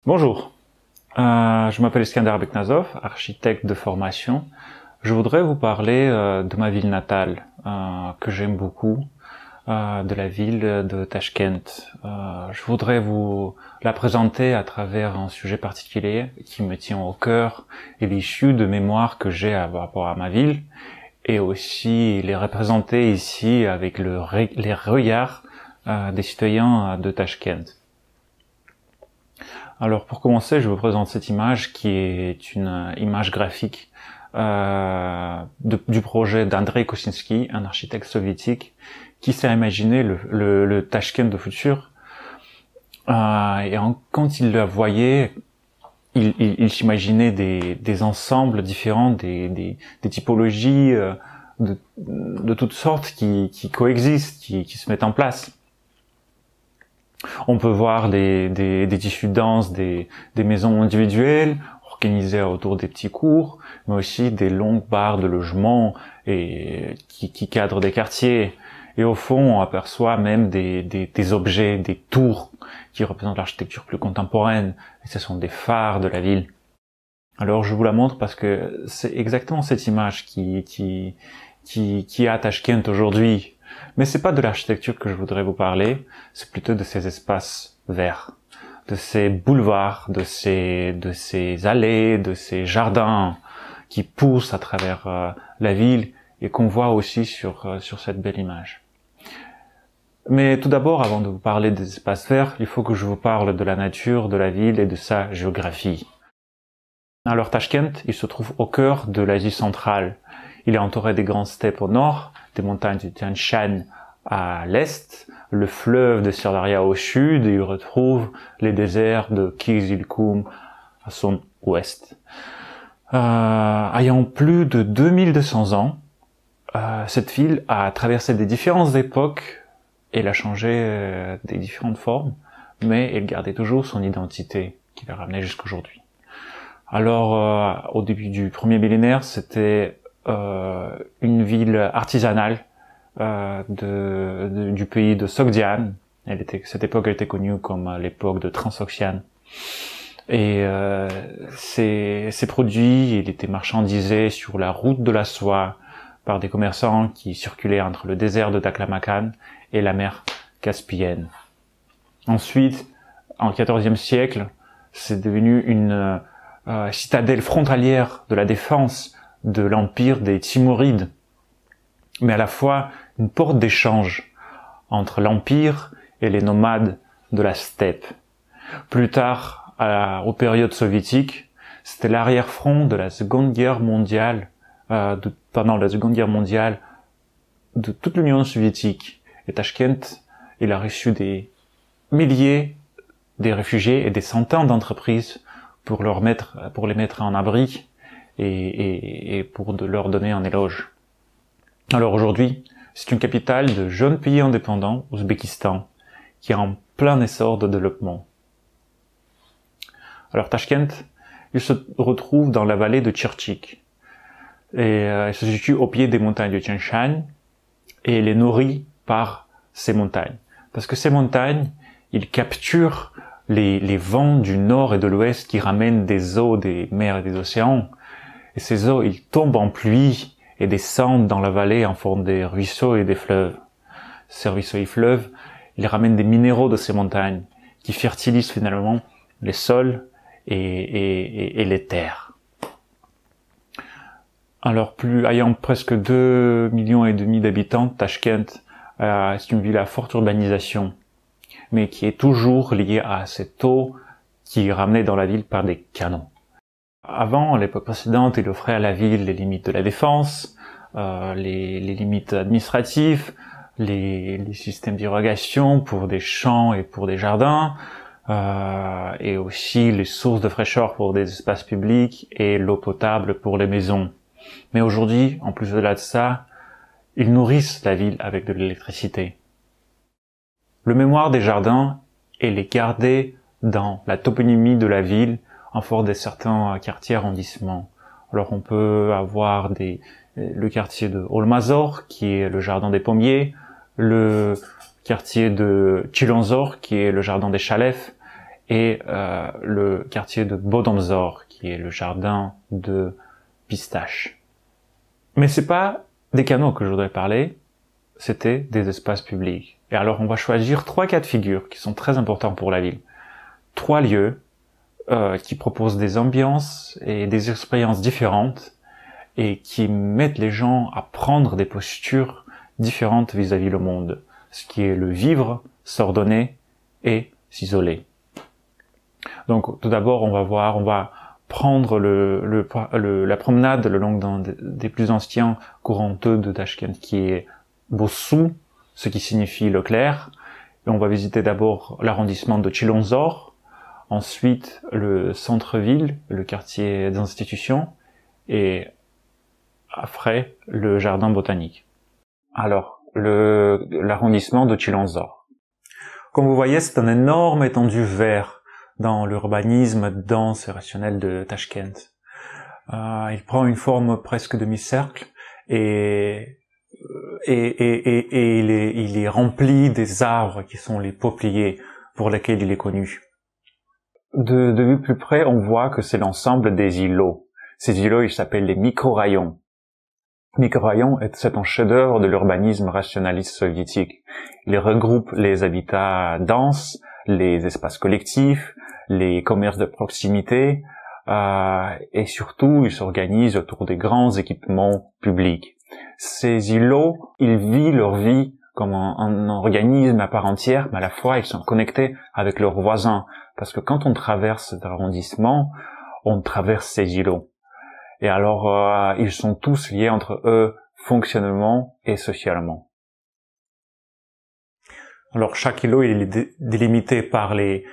Bonjour, je m'appelle Iskander Beknazov, architecte de formation. Je voudrais vous parler de ma ville natale, que j'aime beaucoup, de la ville de Tachkent. Je voudrais vous la présenter à travers un sujet particulier qui me tient au cœur et l'issue de mémoire que j'ai par rapport à ma ville, et aussi les représenter ici avec les regards des citoyens de Tachkent. Alors pour commencer, je vous présente cette image qui est une image graphique du projet d'Andrei Kosinski, un architecte soviétique qui s'est imaginé le Tachkent de futur. Quand il la voyait, il s'imaginait des ensembles différents, des typologies de toutes sortes qui coexistent, qui se mettent en place. On peut voir des tissus denses, des maisons individuelles organisées autour des petits cours, mais aussi des longues barres de logements qui cadrent des quartiers. Et au fond, on aperçoit même des objets, des tours qui représentent l'architecture plus contemporaine. Et ce sont des phares de la ville. Alors je vous la montre parce que c'est exactement cette image qui est à Tachkent aujourd'hui. Mais c'est pas de l'architecture que je voudrais vous parler, c'est plutôt de ces espaces verts, de ces boulevards, de ces allées, de ces jardins qui poussent à travers la ville et qu'on voit aussi sur cette belle image. Mais tout d'abord, avant de vous parler des espaces verts, il faut que je vous parle de la nature, de la ville et de sa géographie. Alors Tachkent, il se trouve au cœur de l'Asie centrale. Il est entouré des grandes steppes au nord, des montagnes du Tian Shan à l'est, le fleuve de Sirdaria au sud, et il retrouve les déserts de Kizilkum à son ouest. Ayant plus de 2200 ans, cette ville a traversé des différentes époques, elle a changé des différentes formes, mais elle gardait toujours son identité qui la ramenait jusqu'aujourd'hui. Alors, au début du premier millénaire, c'était une ville artisanale du pays de Sogdiane. Cette époque, elle était connue comme l'époque de Transoxiane. Et ces produits, ils étaient marchandisés sur la route de la soie par des commerçants qui circulaient entre le désert de Taklamakan et la mer Caspienne. Ensuite, en XIVe siècle, c'est devenu une citadelle frontalière de la défense de l'empire des Timurides, mais à la fois une porte d'échange entre l'empire et les nomades de la steppe. Plus tard, aux périodes soviétiques, c'était l'arrière-front de la Seconde Guerre mondiale, pendant la Seconde Guerre mondiale de toute l'Union soviétique. Et Tachkent, il a reçu des milliers de réfugiés et des centaines d'entreprises pour les mettre en abri et pour leur donner un éloge. Alors aujourd'hui, c'est une capitale de jeune pays indépendant, Ouzbékistan, qui est en plein essor de développement. Alors Tachkent, il se retrouve dans la vallée de Tchirtchik. Et il se situe au pied des montagnes de Tian Shan, et il est nourri par ces montagnes. Parce que ces montagnes, ils capturent les vents du nord et de l'ouest qui ramènent des eaux des mers et des océans. Et ces eaux, ils tombent en pluie et descendent dans la vallée en forme des ruisseaux et des fleuves. Ces ruisseaux et fleuves, ils ramènent des minéraux de ces montagnes qui fertilisent finalement les sols et les terres. Alors, ayant presque 2,5 millions d'habitants, Tachkent, c'est une ville à forte urbanisation, mais qui est toujours liée à cette eau qui est ramenée dans la ville par des canons. Avant, à l'époque précédente, il offrait à la ville les limites de la défense, les limites administratives, les systèmes d'irrigation pour des champs et pour des jardins, et aussi les sources de fraîcheur pour des espaces publics et l'eau potable pour les maisons. Mais aujourd'hui, en plus de ça, ils nourrissent la ville avec de l'électricité. Le mémoire des jardins, elle est gardé dans la toponymie de la ville, en forme de certains quartiers arrondissements. Alors on peut avoir le quartier de Olmazor, qui est le jardin des pommiers, le quartier de Chilonzor, qui est le jardin des Chalefs, et le quartier de Bodomzor, qui est le jardin de pistaches. Mais c'est pas des canaux que je voudrais parler, c'était des espaces publics. Et alors on va choisir 3 cas de figure qui sont très importants pour la ville. 3 lieux qui proposent des ambiances et des expériences différentes et qui mettent les gens à prendre des postures différentes vis-à-vis le monde, ce qui est le vivre, s'ordonner et s'isoler. Donc tout d'abord on va prendre la promenade le long d'un des plus anciens courants d'eau de Tachkent, qui est Bossou, ce qui signifie le clair. Et on va visiter d'abord l'arrondissement de Chilonzor, ensuite le centre-ville, le quartier des institutions, et après le jardin botanique. Alors, l'arrondissement de Chilonzor. Comme vous voyez, c'est un énorme étendue vert dans l'urbanisme dense et rationnel de Tachkent. Il prend une forme presque demi-cercle et il est rempli des arbres qui sont les peupliers pour lesquels il est connu. De vue plus près, on voit que c'est l'ensemble des îlots. Ces îlots, ils s'appellent les micro-rayons. Micro-rayons, c'est un chef-d'œuvre de l'urbanisme rationaliste soviétique. Il regroupe les habitats denses, les espaces collectifs, les commerces de proximité, et surtout, il s'organise autour des grands équipements publics. Ces îlots, ils vivent leur vie comme un organisme à part entière, mais à la fois, ils sont connectés avec leurs voisins. Parce que quand on traverse cet arrondissement, on traverse ces îlots. Et alors, ils sont tous liés entre eux, fonctionnellement et socialement. Alors, chaque îlot, il est délimité par les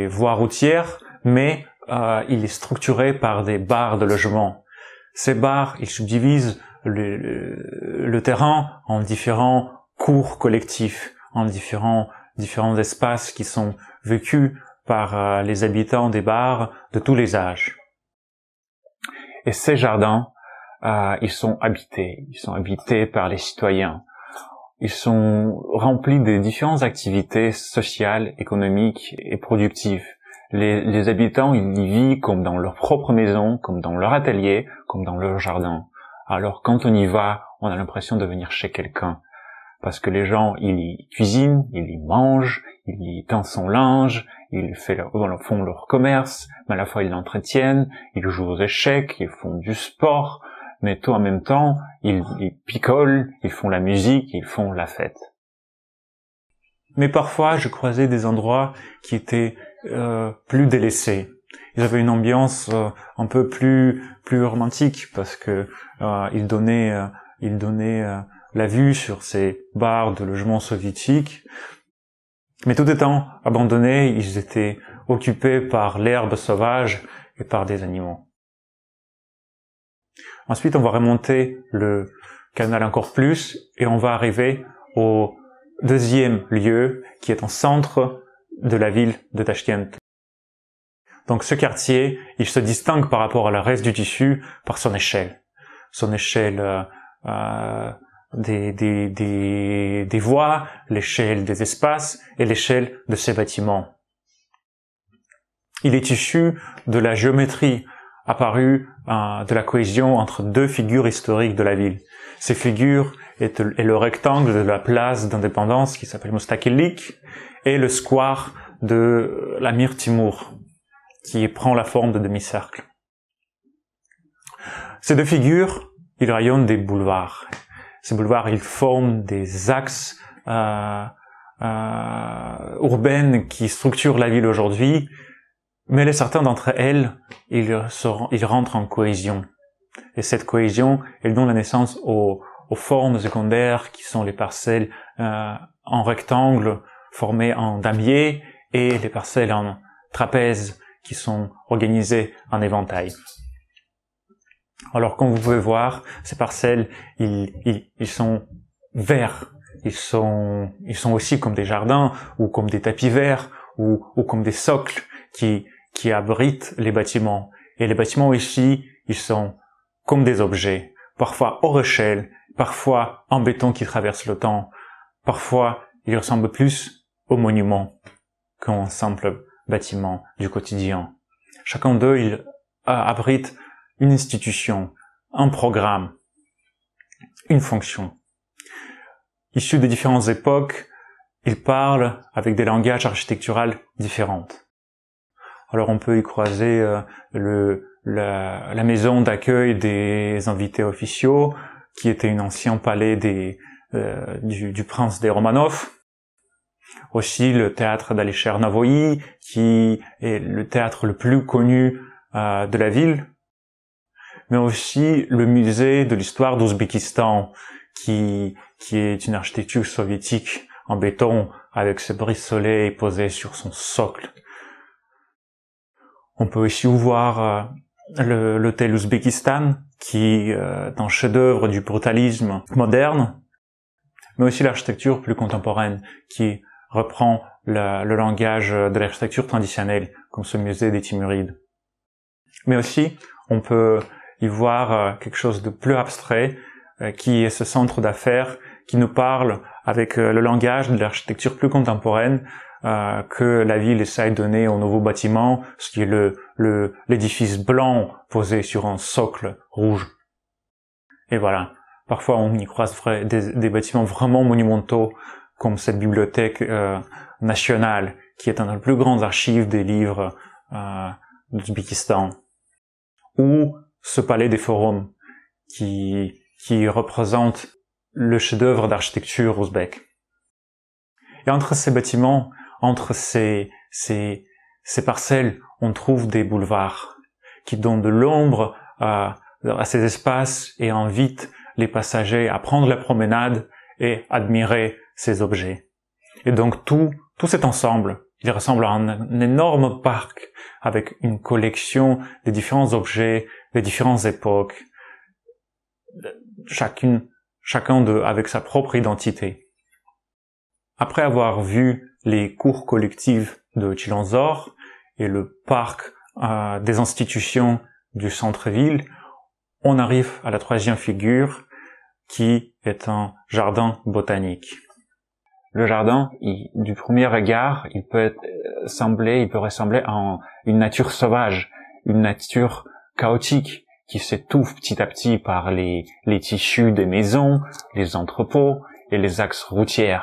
voies routières, mais il est structuré par des barres de logement. Ces barres, ils subdivisent le terrain en différents cours collectifs, en différents espaces qui sont vécus par les habitants des barres de tous les âges. Et ces jardins, ils sont habités par les citoyens. Ils sont remplis de différentes activités sociales, économiques et productives. Les habitants, ils y vivent comme dans leur propre maison, comme dans leur atelier, comme dans leur jardin. Alors quand on y va, on a l'impression de venir chez quelqu'un. Parce que les gens, ils y cuisinent, ils y mangent, ils y tendent son linge, ils font leur commerce, mais à la fois ils l'entretiennent, ils jouent aux échecs, ils font du sport, mais tout en même temps, ils picolent, ils font la musique, ils font la fête. Mais parfois, je croisais des endroits qui étaient plus délaissés. Ils avaient une ambiance un peu plus romantique parce que ils donnaient la vue sur ces barres de logements soviétiques. Mais tout étant abandonnés, ils étaient occupés par l'herbe sauvage et par des animaux. Ensuite, on va remonter le canal encore plus et on va arriver au deuxième lieu qui est au centre de la ville de Tachkent. Donc ce quartier, il se distingue par rapport à le reste du tissu par son échelle. Son échelle des voies, l'échelle des espaces et l'échelle de ses bâtiments. Il est issu de la géométrie apparue de la cohésion entre deux figures historiques de la ville. Ces figures est le rectangle de la place d'indépendance qui s'appelle Mustakillik et le square de l'Amir Timur qui prend la forme de demi-cercle. Ces deux figures, ils rayonnent des boulevards. Ces boulevards, ils forment des axes urbaines qui structurent la ville aujourd'hui, mais certains d'entre elles, ils rentrent en cohésion. Et cette cohésion, elle donne la naissance aux formes secondaires qui sont les parcelles en rectangle formées en damier et les parcelles en trapèze qui sont organisées en éventail. Alors, comme vous pouvez voir, ces parcelles, ils sont verts. Ils sont aussi comme des jardins, ou comme des tapis verts, ou comme des socles qui abritent les bâtiments. Et les bâtiments ici, ils sont comme des objets, parfois hors échelle, parfois en béton qui traverse le temps. Parfois, ils ressemblent plus aux monuments qu'à un simple bâtiments du quotidien. Chacun d'eux, il abrite une institution, un programme, une fonction. Issus des différentes époques, ils parlent avec des langages architecturaux différents. Alors on peut y croiser la maison d'accueil des invités officiaux, qui était un ancien palais du prince des Romanov. Aussi le théâtre d'Alisher Navoï, qui est le théâtre le plus connu de la ville. Mais aussi le musée de l'histoire d'Ouzbékistan, qui est une architecture soviétique en béton, avec ses brise-soleil posés sur son socle. On peut aussi voir l'hôtel Ouzbékistan, qui est un chef-d'œuvre du brutalisme moderne, mais aussi l'architecture plus contemporaine, qui reprend le langage de l'architecture traditionnelle, comme ce musée des Timurides. Mais aussi, on peut y voir quelque chose de plus abstrait, qui est ce centre d'affaires qui nous parle avec le langage de l'architecture plus contemporaine que la ville essaie de donner aux nouveaux bâtiments, ce qui est l'édifice blanc posé sur un socle rouge. Et voilà, parfois on y croise des bâtiments vraiment monumentaux, comme cette bibliothèque nationale, qui est une des plus grandes archives des livres d'Ouzbékistan, ou ce palais des forums, qui représente le chef-d'œuvre d'architecture ouzbek. Et entre ces bâtiments, entre ces parcelles, on trouve des boulevards qui donnent de l'ombre à ces espaces et invitent les passagers à prendre la promenade et admirer ces objets. Et donc tout cet ensemble, il ressemble à un énorme parc avec une collection des différents objets, des différentes époques, chacun d'eux avec sa propre identité. Après avoir vu les cours collectifs de Chilonzor et le parc des institutions du centre-ville, on arrive à la troisième figure, qui est un jardin botanique. Le jardin, du premier regard, il peut ressembler à une nature sauvage, une nature chaotique, qui s'étouffe petit à petit par les tissus des maisons, les entrepôts et les axes routiers.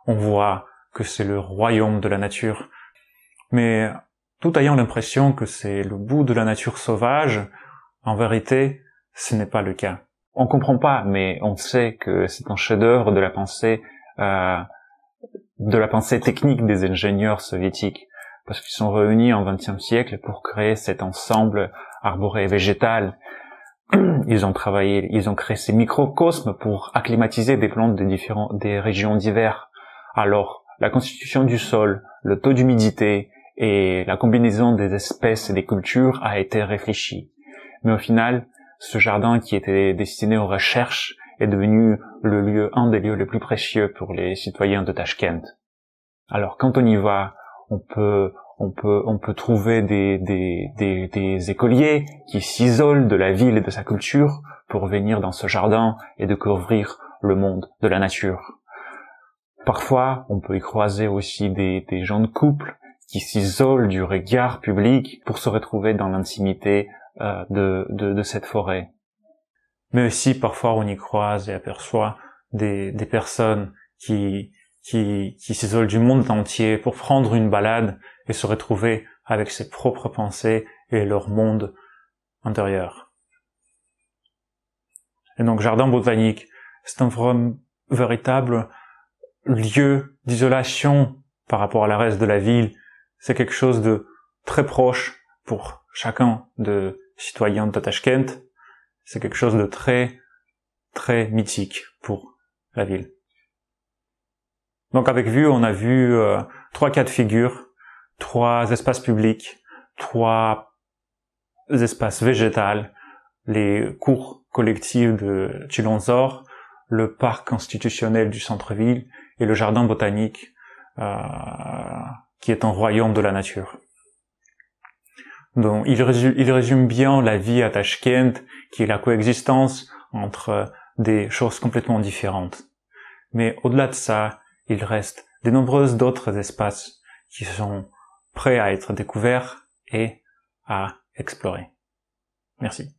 On voit que c'est le royaume de la nature. Mais tout ayant l'impression que c'est le bout de la nature sauvage, en vérité, ce n'est pas le cas. On comprend pas, mais on sait que c'est un chef-d'œuvre de la pensée technique des ingénieurs soviétiques, parce qu'ils sont réunis en XXe siècle pour créer cet ensemble arboré et végétal. Ils ont créé ces microcosmes pour acclimatiser des plantes des régions diverses. Alors, la constitution du sol, le taux d'humidité et la combinaison des espèces et des cultures a été réfléchie. Mais au final, ce jardin qui était destiné aux recherches est devenu un des lieux les plus précieux pour les citoyens de Tachkent. Alors, quand on y va, on peut trouver des écoliers qui s'isolent de la ville et de sa culture pour venir dans ce jardin et découvrir le monde de la nature. Parfois, on peut y croiser aussi des jeunes couples qui s'isolent du regard public pour se retrouver dans l'intimité de cette forêt. Mais aussi, parfois, on y croise et aperçoit des personnes qui s'isolent du monde entier pour prendre une balade et se retrouver avec ses propres pensées et leur monde intérieur. Et donc, jardin botanique, c'est un véritable lieu d'isolation par rapport à la reste de la ville. C'est quelque chose de très proche pour chacun des citoyens de Tachkent. C'est quelque chose de très, très mythique pour la ville. Donc avec vue, on a vu 3 cas de figure, 3 espaces publics, 3 espaces végétaux, les cours collectifs de Chilonzor, le parc constitutionnel du centre-ville et le jardin botanique qui est un royaume de la nature. Donc il résume bien la vie à Tachkent, qui est la coexistence entre des choses complètement différentes. Mais au-delà de ça, il reste de nombreux autres espaces qui sont prêt à être découvert et à explorer. Merci.